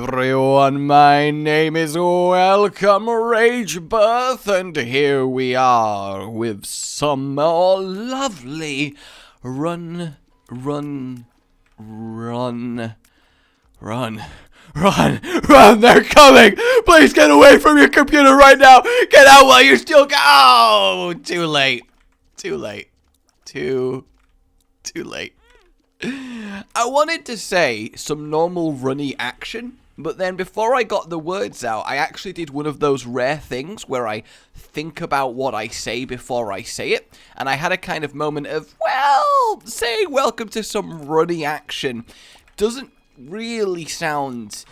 everyone, my name is Welcome Ragebirth, and here we are with some more lovely run, they're coming! Please get away from your computer right now! Get out while you still can! Oh, too late. Too late. Too late. I wanted to say some normal runny action, but then before I got the words out, I actually did one of those rare things where I think about what I say before I say it, and I had a kind of moment of, well, saying welcome to some runny action doesn't really sound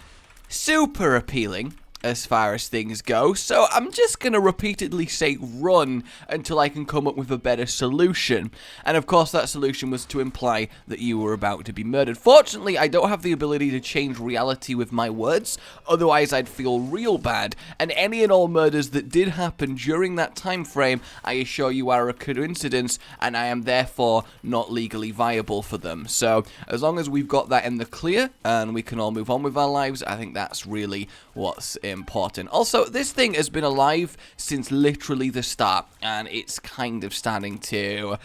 super appealing as far as things go, so I'm just going to repeatedly say run until I can come up with a better solution. And of course that solution was to imply that you were about to be murdered. Fortunately, I don't have the ability to change reality with my words, otherwise I'd feel real bad, and any and all murders that did happen during that time frame, I assure you are a coincidence, and I am therefore not legally viable for them. So as long as we've got that in the clear, and we can all move on with our lives, I think that's really what's important. Also, this thing has been alive since literally the start, and it's kind of starting to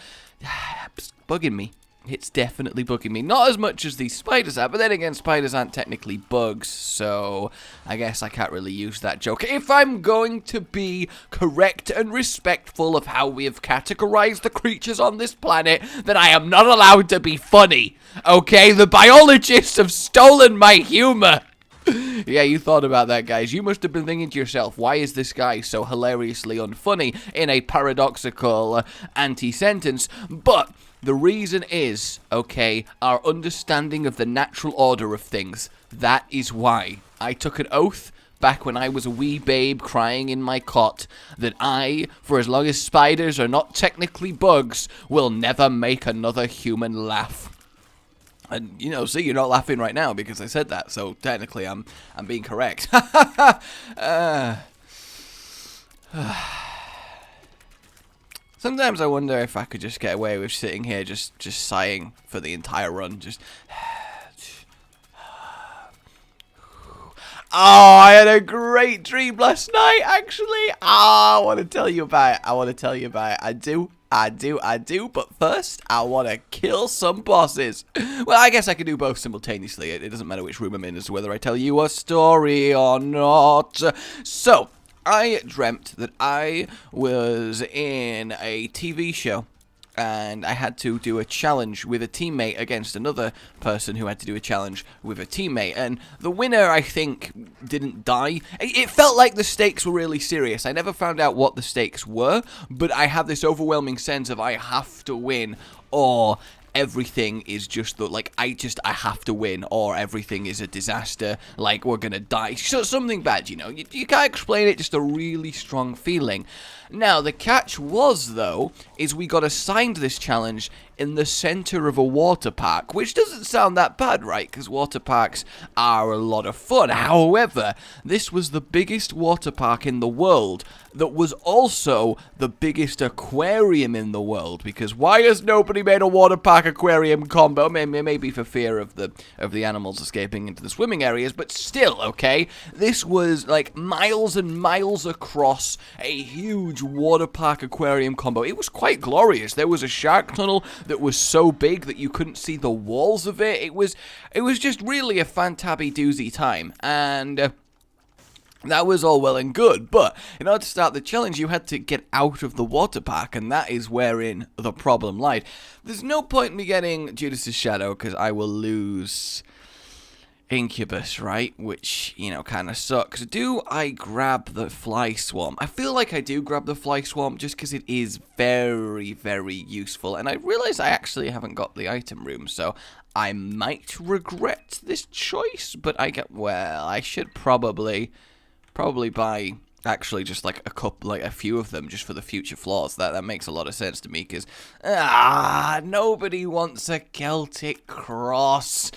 bugging me. It's definitely bugging me. Not as much as these spiders are, but then again, spiders aren't technically bugs, so I guess I can't really use that joke. If I'm going to be correct and respectful of how we have categorized the creatures on this planet, then I am not allowed to be funny. Okay, the biologists have stolen my humor. Yeah, you thought about that, guys. You must have been thinking to yourself, why is this guy so hilariously unfunny in a paradoxical anti-sentence? But the reason is, okay, our understanding of the natural order of things. That is why. I took an oath back when I was a wee babe crying in my cot that I, for as long as spiders are not technically bugs, will never make another human laugh. And, you know, see, you're not laughing right now because I said that, so technically I'm being correct. Sometimes I wonder if I could just get away with sitting here just sighing for the entire run, just... Oh, I had a great dream last night, actually. I want to tell you about it. I do, but first, I want to kill some bosses. Well, I guess I can do both simultaneously. It doesn't matter which room I'm in as to whether I tell you a story or not. So, I dreamt that I was in a TV show, and I had to do a challenge with a teammate against another person who had to do a challenge with a teammate. And the winner, I think, didn't die. It felt like the stakes were really serious. I never found out what the stakes were, but I have this overwhelming sense of I have to win, or everything is just like, I have to win, or everything is a disaster, like we're gonna die. So something bad, you know. You can't explain it, just a really strong feeling. Now, the catch was, though, is we got assigned this challenge in the center of a water park, which doesn't sound that bad, right? Because water parks are a lot of fun. However, this was the biggest water park in the world that was also the biggest aquarium in the world, because why has nobody made a water park aquarium combo? Maybe for fear of the animals escaping into the swimming areas, but still, okay? This was like miles and miles across, a huge water park aquarium combo. It was quite glorious. There was a shark tunnel that was so big that you couldn't see the walls of it. It was just really a fantabby doozy time, and that was all well and good, but in order to start the challenge, you had to get out of the water park, and that is wherein the problem lied. There's no point in me getting Judas's Shadow, because I will lose Incubus, right? Which, you know, kind of sucks. Do I grab the Fly Swarm? I feel like I do grab the Fly Swarm just because it is very, very useful, and I realize I actually haven't got the item room, so I might regret this choice, but I should probably buy actually just like a few of them just for the future floors. That makes a lot of sense to me, because nobody wants a Celtic cross.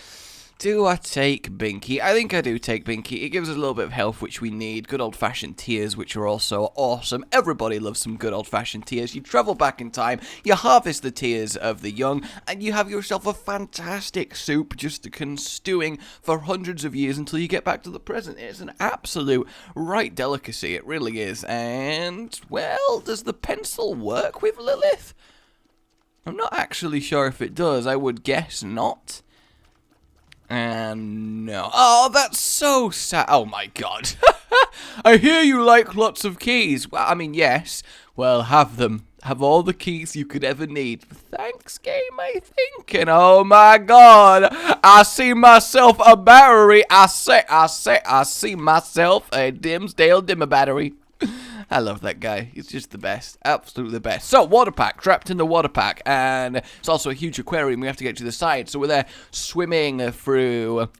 Do I take Binky? I think I do take Binky. It gives us a little bit of health, which we need. Good old-fashioned tears, which are also awesome. Everybody loves some good old-fashioned tears. You travel back in time, you harvest the tears of the young, and you have yourself a fantastic soup just stewing for hundreds of years until you get back to the present. It's an absolute right delicacy. It really is. And, well, does the pencil work with Lilith? I'm not actually sure if it does. I would guess not. And no. Oh, that's so sad. Oh my god. I hear you like lots of keys. Well, I mean, yes. Well, have them. Have all the keys you could ever need. Thanks, game, I think. And oh my god. I see myself a battery. I see myself a Dimsdale dimmer battery. I love that guy. He's just the best. Absolutely the best. So, water pack. Trapped in the water pack. And it's also a huge aquarium. We have to get to the side. So, we're there swimming through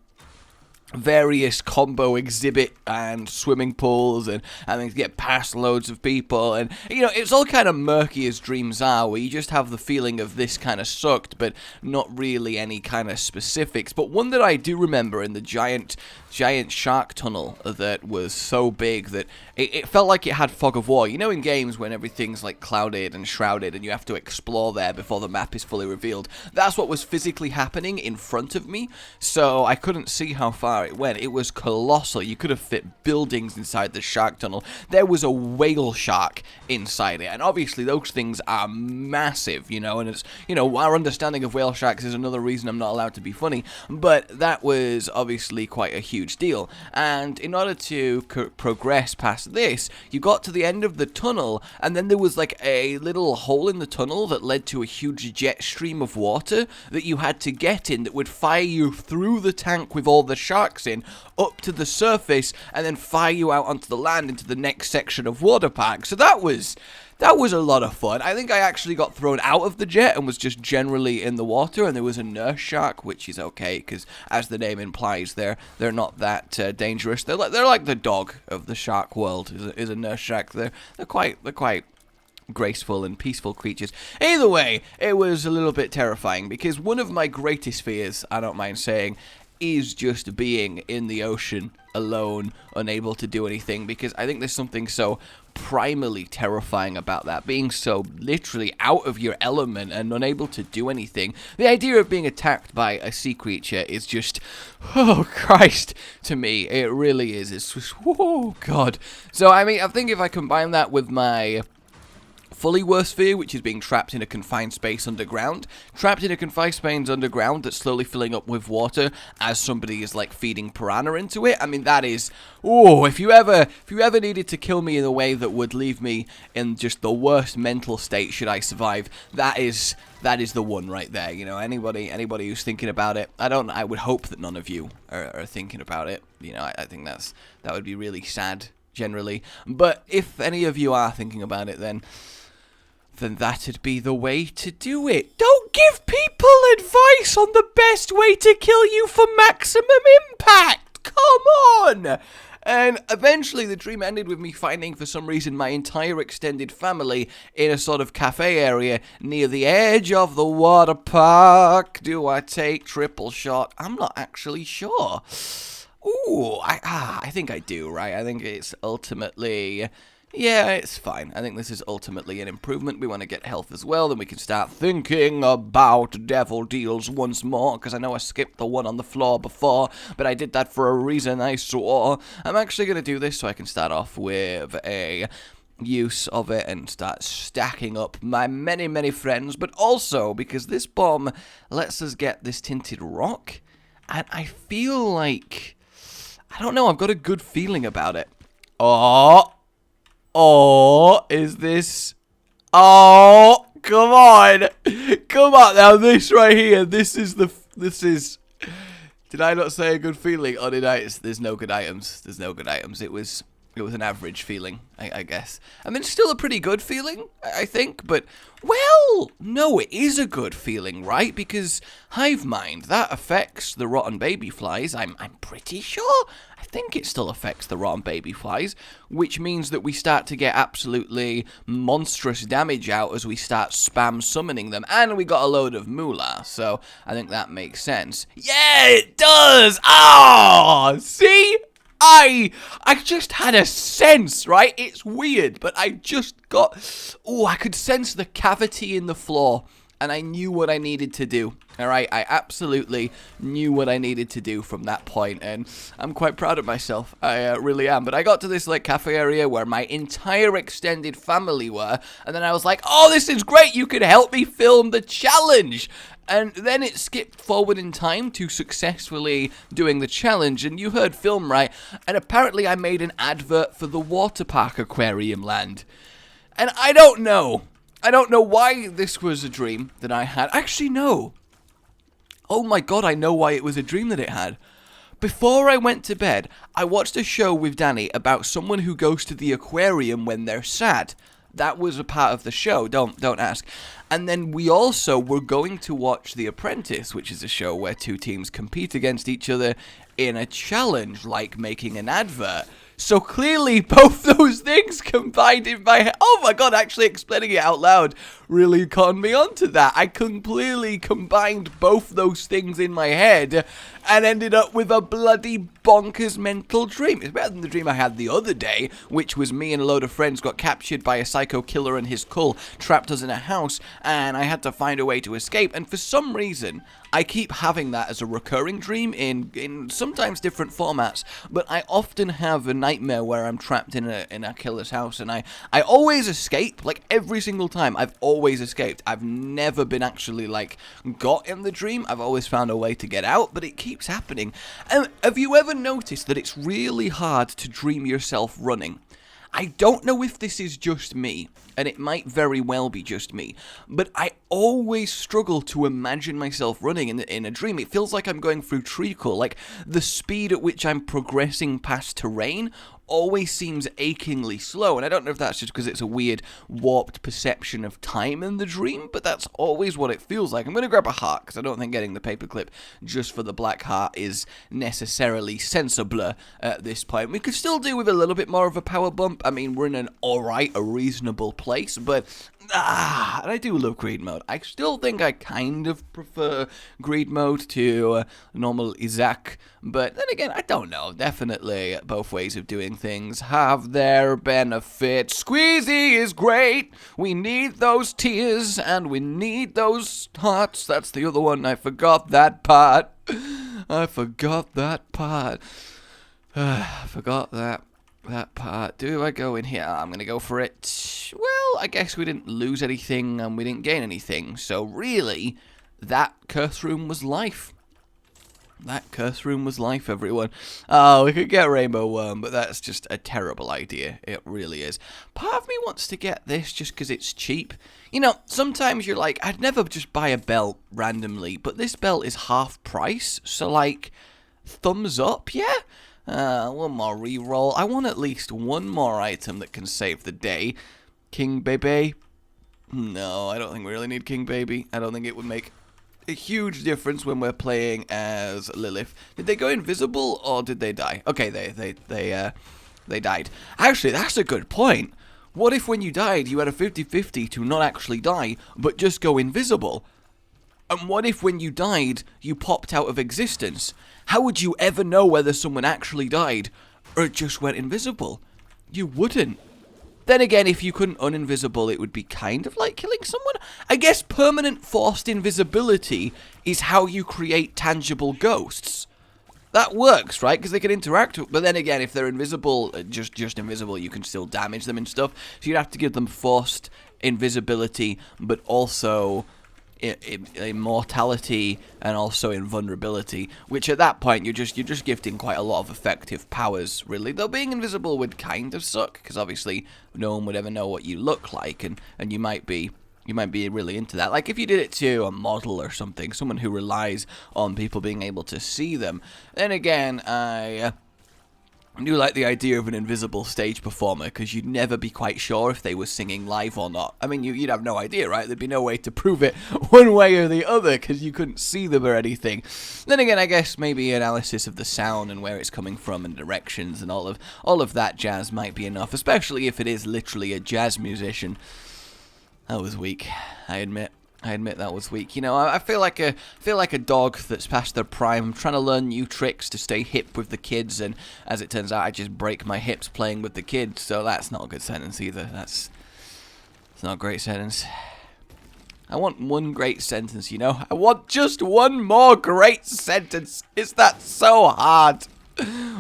various combo exhibit and swimming pools and then get past loads of people, and you know, it's all kind of murky as dreams are, where you just have the feeling of this kind of sucked but not really any kind of specifics. But one that I do remember in the giant shark tunnel that was so big that it felt like it had fog of war. You know, in games when everything's like clouded and shrouded and you have to explore there before the map is fully revealed, that's what was physically happening in front of me, so I couldn't see how far it went. It was colossal. You could have fit buildings inside the shark tunnel. There was a whale shark inside it, and obviously those things are massive, you know, and it's, you know, our understanding of whale sharks is another reason I'm not allowed to be funny, but that was obviously quite a huge deal. And in order to progress past this, you got to the end of the tunnel, and then there was like a little hole in the tunnel that led to a huge jet stream of water that you had to get in that would fire you through the tank with all the sharks in, up to the surface, and then fire you out onto the land into the next section of water park. So that was a lot of fun. I think I actually got thrown out of the jet and was just generally in the water, and there was a nurse shark, which is okay because, as the name implies, they're not that dangerous. They're like the dog of the shark world. Is a nurse shark. They're quite graceful and peaceful creatures. Either way, it was a little bit terrifying because one of my greatest fears, I don't mind saying, is just being in the ocean alone, unable to do anything, because I think there's something so primally terrifying about that, being so literally out of your element and unable to do anything. The idea of being attacked by a sea creature is just, oh Christ, to me, it really is. It's just, oh God. So I mean, I think if I combine that with my fully worst fear, which is being trapped in a confined space underground. Trapped in a confined space underground that's slowly filling up with water as somebody is like feeding piranha into it. I mean, that is, oh, if you ever needed to kill me in a way that would leave me in just the worst mental state should I survive, that is the one right there. You know, anybody who's thinking about it, I would hope that none of you are thinking about it. You know, I think that would be really sad generally. But if any of you are thinking about it, then that'd be the way to do it. Don't give people advice on the best way to kill you for maximum impact. Come on. And eventually the dream ended with me finding, for some reason, my entire extended family in a sort of cafe area near the edge of the water park. Do I take triple shot? I'm not actually sure. Ooh, I think I do, right? I think it's ultimately... yeah, it's fine. I think this is ultimately an improvement. We want to get health as well, then we can start thinking about devil deals once more, because I know I skipped the one on the floor before, but I did that for a reason, I swore. I'm actually going to do this so I can start off with a use of it and start stacking up my many friends, but also because this bomb lets us get this tinted rock, and I feel like, I don't know, I've got a good feeling about it. Oh, is this... oh, come on. Come on now, this right here. This is... did I not say a good feeling? Oh, did I? There's no good items. There's no good items. It was It was an average feeling, I guess. I mean, it's still a pretty good feeling, I think, but, well, no, it is a good feeling, right? Because hive mind, that affects the rotten baby flies, I'm pretty sure. I think it still affects the rotten baby flies, which means that we start to get absolutely monstrous damage out as we start spam summoning them, and we got a load of moolah, so I think that makes sense. Yeah, it does! Oh, see? I just had a sense, right? It's weird, but I just got... Oh, I could sense the cavity in the floor, and I knew what I needed to do. All right, I absolutely knew what I needed to do from that point, and I'm quite proud of myself. I really am. But I got to this like cafe area where my entire extended family were, and then I was like, oh, this is great. You could help me film the challenge. And then it skipped forward in time to successfully doing the challenge, and you heard film right, and apparently I made an advert for the water park aquarium land. And I don't know why this was a dream that I had. Actually, no. Oh my god, I know why it was a dream that it had. Before I went to bed, I watched a show with Danny about someone who goes to the aquarium when they're sad. That was a part of the show, don't ask. And then we also were going to watch The Apprentice, which is a show where two teams compete against each other in a challenge, like making an advert. So clearly both those things combined in my head. Oh my god, actually explaining it out loud really conned me onto that. I completely combined both those things in my head and ended up with a bloody bonkers mental dream. It's better than the dream I had the other day, which was me and a load of friends got captured by a psycho killer and his cult trapped us in a house, and I had to find a way to escape. And for some reason, I keep having that as a recurring dream in sometimes different formats, but I often have a nightmare where I'm trapped in a killer's house, and I always escape, like every single time. I've always escaped. I've never been actually like got in the dream. I've always found a way to get out, but it keeps happening. And have you ever noticed that it's really hard to dream yourself running? I don't know if this is just me, and it might very well be just me, but I always struggle to imagine myself running in a dream. It feels like I'm going through treacle, like the speed at which I'm progressing past terrain always seems achingly slow, and I don't know if that's just because it's a weird warped perception of time in the dream, but that's always what it feels like. I'm going to grab a heart, because I don't think getting the paperclip just for the black heart is necessarily sensible at this point. We could still do with a little bit more of a power bump. I mean, we're in an alright, a reasonable place, but and I do love greed mode. I still think I kind of prefer greed mode to normal Isaac, but then again, I don't know. Definitely both ways of doing things have their benefits. Squeezy is great. We need those tears and we need those hearts. That's the other one. I forgot that part. I forgot that part. I forgot that part. Do I go in here? I'm going to go for it. Well, I guess we didn't lose anything and we didn't gain anything. So really, that curse room was life. That curse room was life, everyone. Oh, we could get Rainbow Worm, but that's just a terrible idea. It really is. Part of me wants to get this just because it's cheap. You know, sometimes you're like, I'd never just buy a belt randomly, but this belt is half price. So, like, thumbs up, yeah? One more reroll. I want at least one more item that can save the day. King Baby? No, I don't think we really need King Baby. I don't think it would make a huge difference when we're playing as Lilith. Did they go invisible or did they die? Okay, they died. Actually, that's a good point. What if when you died, you had a 50-50 to not actually die, but just go invisible? And what if when you died, you popped out of existence? How would you ever know whether someone actually died or just went invisible? You wouldn't. Then again, if you couldn't uninvisible, it would be kind of like killing someone. I guess permanent forced invisibility is how you create tangible ghosts. That works, right? Because they can interact. But then again, if they're invisible, just invisible, you can still damage them and stuff. So you'd have to give them forced invisibility, but also immortality and also invulnerability, which at that point you're just gifting quite a lot of effective powers, really. Though being invisible would kind of suck, because obviously no one would ever know what you look like, and you might be really into that. Like if you did it to a model or something, someone who relies on people being able to see them. Then again, I do like the idea of an invisible stage performer, because you'd never be quite sure if they were singing live or not. I mean, you'd have no idea, right? There'd be no way to prove it one way or the other, because you couldn't see them or anything. Then again, I guess maybe analysis of the sound and where it's coming from and directions and all of that jazz might be enough, especially if it is literally a jazz musician. That was weak, I admit. I admit that was weak. You know, I feel like a dog that's past their prime. I'm trying to learn new tricks to stay hip with the kids, and as it turns out, I just break my hips playing with the kids. So that's not a good sentence either. It's not a great sentence. I want one great sentence, you know? I want just one more great sentence. Is that so hard?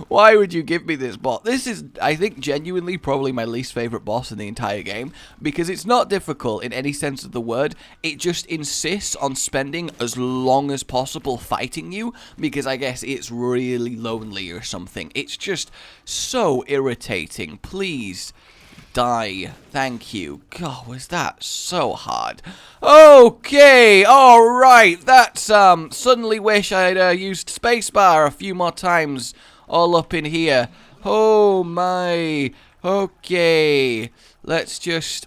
Why would you give me this boss? This is, I think, genuinely probably my least favorite boss in the entire game, because it's not difficult in any sense of the word. It just insists on spending as long as possible fighting you, because I guess it's really lonely or something. It's just so irritating. Please die. Thank you. God, was that so hard? Okay, alright. That's, suddenly wish I'd used spacebar a few more times all up in here. Oh my. Okay. Let's just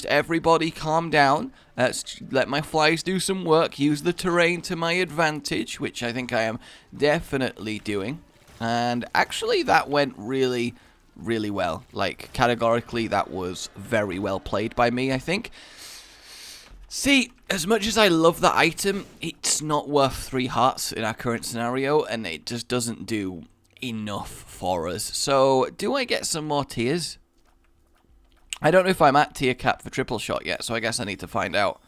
everybody calm down. Let's let my flies do some work. Use the terrain to my advantage, which I think I am definitely doing. And actually that went really well. Like, categorically, that was very well played by me, I think. See, as much as I love the item, it's not worth 3 hearts in our current scenario, and it just doesn't do enough for us. So, do I get some more tiers? I don't know if I'm at tier cap for triple shot yet, so I guess I need to find out.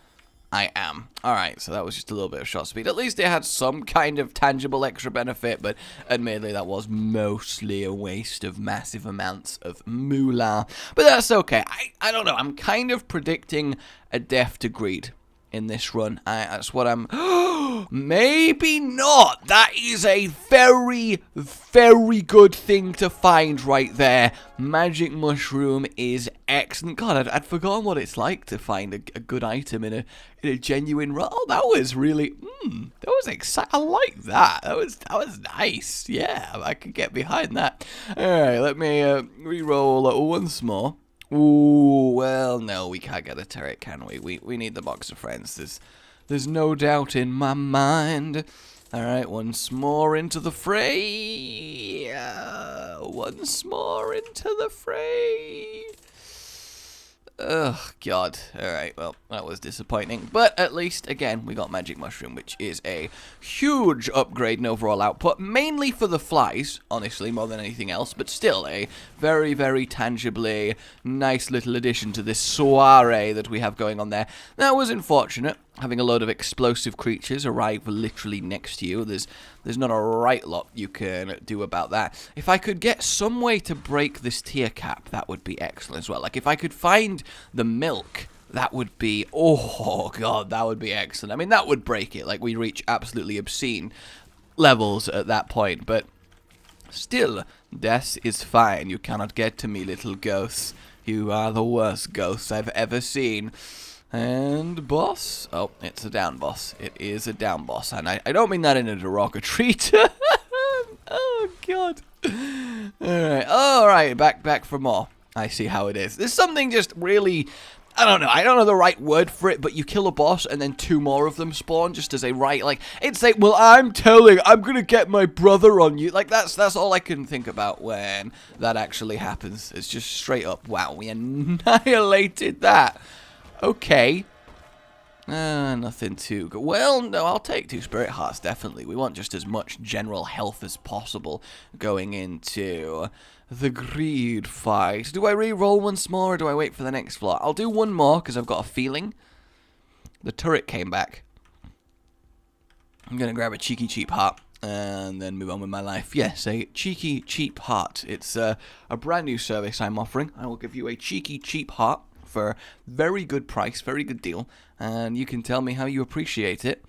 I am. Alright, so that was just a little bit of shot speed. At least it had some kind of tangible extra benefit, but admittedly that was mostly a waste of massive amounts of moolah. But that's okay. I don't know. I'm kind of predicting a death to greed in this run. That's what I'm... Maybe not. That is a very, very good thing to find right there. Magic Mushroom is excellent. God, I'd forgotten what it's like to find a good item in a genuine run. Oh, that was really... that was exciting. I like that. That was nice. Yeah, I could get behind that. Alright, let me re-roll once more. Ooh, well, no, we can't get a turret, can we? We need the box of friends. There's no doubt in my mind. Alright, once more into the fray. Once more into the fray. Ugh, God. Alright, well, that was disappointing. But at least, again, we got Magic Mushroom, which is a huge upgrade in overall output. Mainly for the flies, honestly, more than anything else. But still, a very, very tangibly nice little addition to this soiree that we have going on there. That was unfortunate. Having a load of explosive creatures arrive literally next to you. There's not a right lot you can do about that. If I could get some way to break this tier cap, that would be excellent as well. Like, if I could find the milk, that would be... Oh, God, that would be excellent. I mean, that would break it. Like, we reach absolutely obscene levels at that point. But still, death is fine. You cannot get to me, little ghosts. You are the worst ghosts I've ever seen. And boss. Oh, it's a down boss. It is a down boss. And I don't mean that in a derogatory term. Oh, God. Alright, back for more. I see how it is. There's something just really... I don't know the right word for it, but you kill a boss and then 2 more of them spawn just as a right, like, it's like, well, I'm gonna get my brother on you. Like, that's all I can think about when that actually happens. It's just straight up, wow, we annihilated that. Okay. Nothing too good. Well, no, I'll take 2 spirit hearts, definitely. We want just as much general health as possible going into the greed fight. Do I re-roll once more, or do I wait for the next floor? I'll do one more, because I've got a feeling. The turret came back. I'm going to grab a cheeky cheap heart, and then move on with my life. Yes, a cheeky cheap heart. It's a brand new service I'm offering. I will give you a cheeky cheap heart for very good price, very good deal, and you can tell me how you appreciate it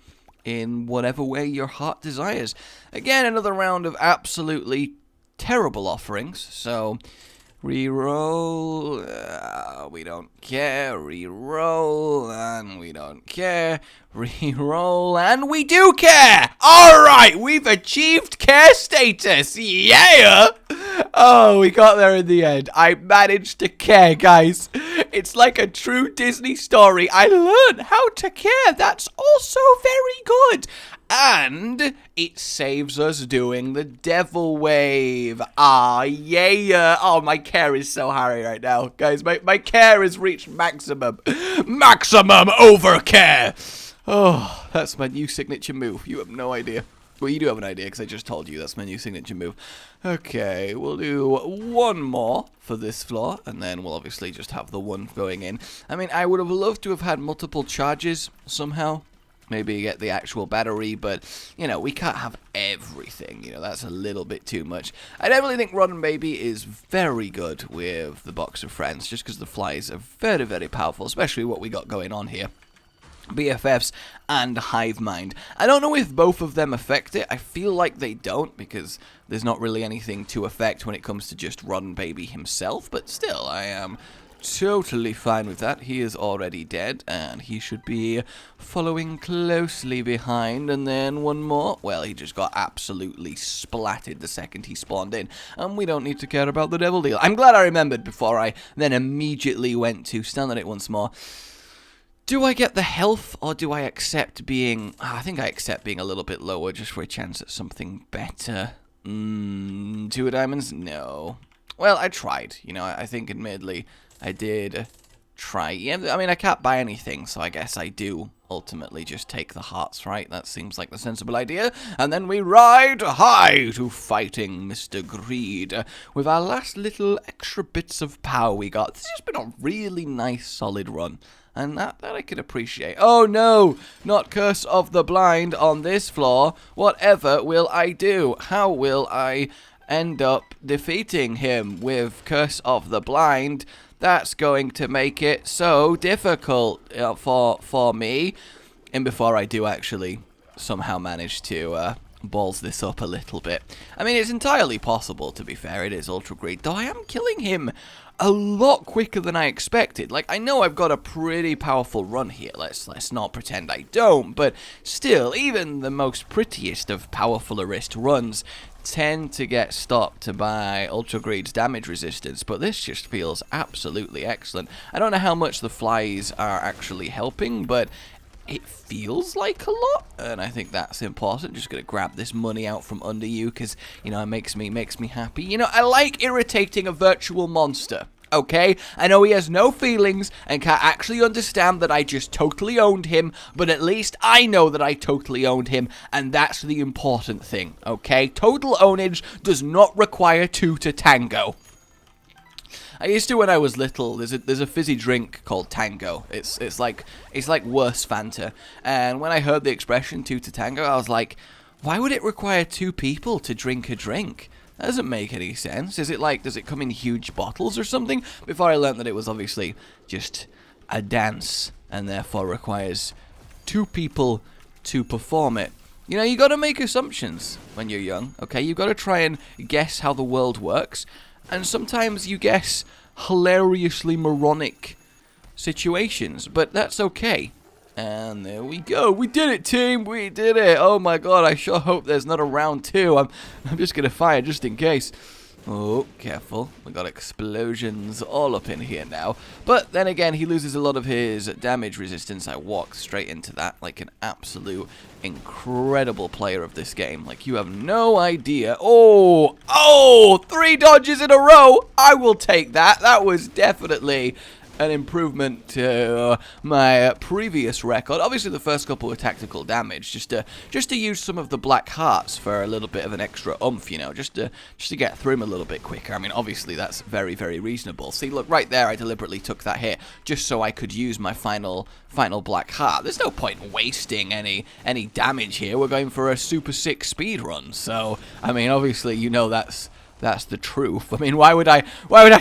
in whatever way your heart desires. Again, another round of absolutely terrible offerings, so re-roll, we don't care, re-roll, and we don't care, re-roll, and we do care! Alright, we've achieved care status. Yeah! Oh, we got there in the end. I managed to care, guys. It's like a true Disney story. I learned how to care. That's also very good. And it saves us doing the devil wave. Ah, yeah. Oh, my care is so high right now. Guys, my care has reached maximum. Maximum over care. Oh, that's my new signature move. You have no idea. Well, you do have an idea because I just told you that's my new signature move. Okay, we'll do one more for this floor, and then we'll obviously just have the one going in. I mean, I would have loved to have had multiple charges somehow. Maybe get the actual battery, but, you know, we can't have everything. You know, that's a little bit too much. I definitely think Rodden Baby is very good with the Box of Friends, just because the flies are very, very powerful, especially what we got going on here. BFFs and Hive Mind. I don't know if both of them affect it. I feel like they don't, because there's not really anything to affect when it comes to just Rodden Baby himself, but still, I am totally fine with that. He is already dead, and he should be following closely behind. And then one more. Well, he just got absolutely splatted the second he spawned in, and we don't need to care about the devil deal. I'm glad I remembered before I then immediately went to stand on it once more. Do I get the health, or do I accept being... I think I accept being a little bit lower just for a chance at something better. 2 diamonds? No. Well, I tried. You know, I think admittedly I did try. Yeah, I mean, I can't buy anything, so I guess I do ultimately just take the hearts, right? That seems like the sensible idea. And then we ride high to fighting Mr. Greed with our last little extra bits of power we got. This has been a really nice, solid run. And that I could appreciate. Oh no, not Curse of the Blind on this floor. Whatever will I do? How will I end up defeating him with Curse of the Blind? That's going to make it so difficult for me. And before I do actually somehow manage to balls this up a little bit. I mean, it's entirely possible, to be fair. It is Ultra Greed, though I am killing him a lot quicker than I expected. Like, I know I've got a pretty powerful run here. Let's not pretend I don't. But still, even the most prettiest of powerfulerist runs tend to get stopped by Ultra Greed's damage resistance, but this just feels absolutely excellent. I don't know how much the flies are actually helping, but it feels like a lot, and I think that's important. Just gonna grab this money out from under you, because, you know, it makes me happy. You know, I like irritating a virtual monster. Okay, I know he has no feelings and can't actually understand that I just totally owned him, but at least I know that I totally owned him, and that's the important thing, okay? Total ownage does not require 2 to tango. I used to when I was little. There's a fizzy drink called Tango. It's like worse Fanta. And when I heard the expression 2 to tango, I was like, why would it require 2 people to drink a drink? That doesn't make any sense. Is it like, does it come in huge bottles or something? Before I learned that it was obviously just a dance and therefore requires 2 people to perform it. You know, you got to make assumptions when you're young, okay? You got to try and guess how the world works. And sometimes you guess hilariously moronic situations, but that's okay. And there we go. We did it, team. We did it. Oh my god, I sure hope there's not a round 2. I'm just going to fire just in case. Oh, careful. We got explosions all up in here now. But then again, he loses a lot of his damage resistance. I walked straight into that like an absolute incredible player of this game. Like, you have no idea. Oh, 3 dodges in a row. I will take that. That was definitely an improvement to my previous record. Obviously, the first couple were tactical damage, just to use some of the black hearts for a little bit of an extra oomph, you know, just to get through him a little bit quicker. I mean, obviously, that's very, very reasonable. See, look, right there, I deliberately took that hit just so I could use my final black heart. There's no point in wasting any damage here. We're going for a super sick speed run, so, I mean, obviously, you know that's the truth. I mean, why would I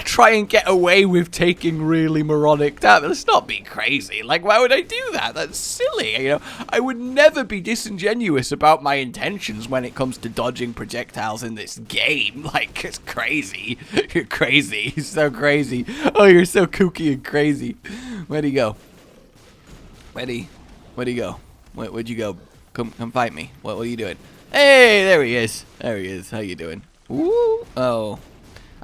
try and get away with taking really moronic damage? Let's not be crazy. Like, why would I do that? That's silly. You know, I would never be disingenuous about my intentions when it comes to dodging projectiles in this game. Like, it's crazy. You're crazy. You're so crazy. Oh, you're so kooky and crazy. Where'd he go? Where'd he go? Where'd you go? Come fight me. What are you doing? Hey, there he is. There he is. How you doing? Ooh. Oh.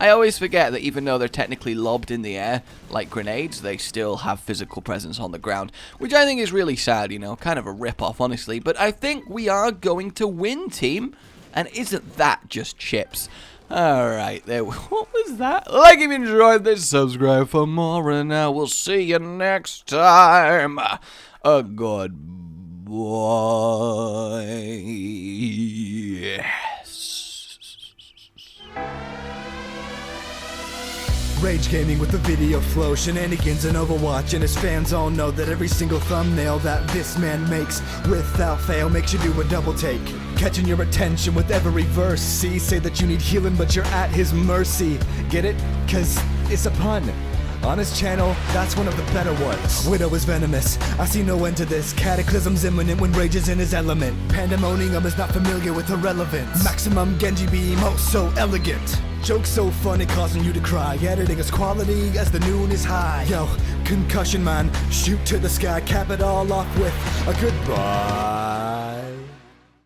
I always forget that even though they're technically lobbed in the air, like grenades, they still have physical presence on the ground, which I think is really sad, you know, kind of a rip-off, honestly. But I think we are going to win, team. And isn't that just chips? Alright, there. What was that? Like if you enjoyed this, subscribe for more, and I will see you next time. Goodbye. Rage gaming with the video flow, shenanigans and Overwatch, and his fans all know that every single thumbnail that this man makes without fail makes you do a double take, catching your attention with every verse. See, say that you need healing but you're at his mercy. Get it? Cause it's a pun. On his channel, that's one of the better ones. Widow is venomous, I see no end to this. Cataclysm's imminent when Rage is in his element. Pandemonium is not familiar with irrelevance. Maximum Genji beam, oh so elegant. Jokes so funny causing you to cry. Editing is quality as the noon is high. Yo, concussion man, shoot to the sky. Cap it all off with a goodbye.